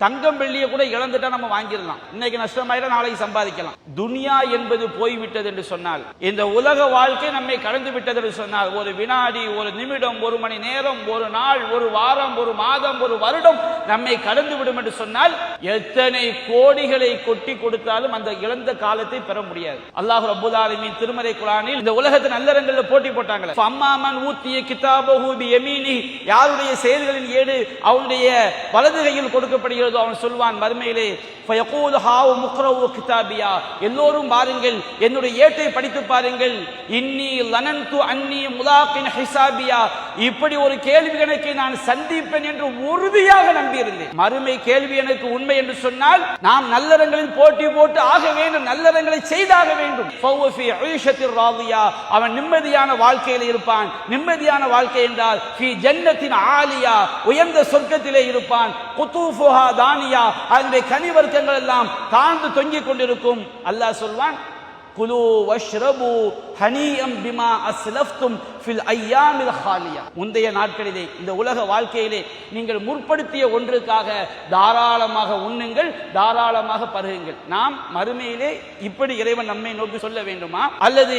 தங்கம் வெள்ளியை கூட இழந்துட்டா நம்ம வாங்கிடலாம். இன்னைக்கு நஷ்டமாயிட நாளைக்கு சம்பாதிக்கலாம். துனியா என்பது போய்விட்டது என்று சொன்னால், இந்த உலக வாழ்க்கை நம்மை கடந்து விட்டது என்று சொன்னால், ஒரு வினாடி, ஒரு நிமிடம், ஒரு மணி நேரம், ஒரு நாள், ஒரு வாரம், ஒரு மாதம், ஒரு வருடம் நம்மை கடந்து விடும் என்று சொன்னால், எத்தனை கோடிகளை கொட்டி கொடுத்தாலும் அந்த இழந்த காலத்தை பெற முடியாது. அல்லாஹ் ரப்பல் ஆலமீன் திருமறை குர்ஆனில் இந்த உலகத்தின் நல்லறங்கள்ல போட்டி போட்டாங்களே, ஃபம்மாமன் ஊத்திய கிதாபஹு பியமீனி, யாருடைய செயல்களின் ஏடு அவனுடைய வலது கையில் கொடுக்கப்படுகிறது அவன் சொல்வான் மறுமையிலே, ஃபயகூலு ஹாவு முக்ரவு கிதாபியா, எல்லோரும் பாருங்கள் என்னுடைய ஏட்டை படித்து பாருங்கள், இன்னி லனன்து அன்னி முலாகின் ஹிசாபியா, இப்படி ஒரு கேள்வி கணக்கை நான் சந்திப்பேன் என்று உறுதியாக நம்பியிருந்தேன். மறுமை கேள்வி எனக்கு உண்மை என்று சொன்னால் நாம் நல்லறங்களில் போட்டி போட்டு ஆக வேண்டும், நல்லறங்களை செய்தாக வேண்டும். ஃபௌஃபி உயிஷத்திர் ராதியா, அவன் நிம்மதியான வாழ்க்கையில் இருப்பான். நிம்மதியான வாழ்க்கை என்றால் ஃபி ஜன்னத்தின் ஆலியா, உயர்ந்த சொர்க்கத்திலே இருப்பான். குதூஃபுஹா தானியா, அதனுடைய கனிவர்க்கங்கள் எல்லாம் தாழ்ந்து தொங்கிக் கொண்டிருக்கும். அல்லாஹ் சொல்வான், குலு வஷ்ரபு ஹனீஅம் பிமா அஸ்லஃப்தும் ஃபில் அய்யாமில் ஹாலியா, முந்தைய நாட்களிலே இந்த உலக வாழ்க்கையிலே நீங்கள் முற்படுத்திய ஒன்றுக்காக தாராளமாக உண்ணுங்கள், தாராளமாக பருகுங்கள். நாம் மறுமையிலே இப்படி இறைவன் நம்மை நோக்கி சொல்ல வேண்டுமா? அல்லது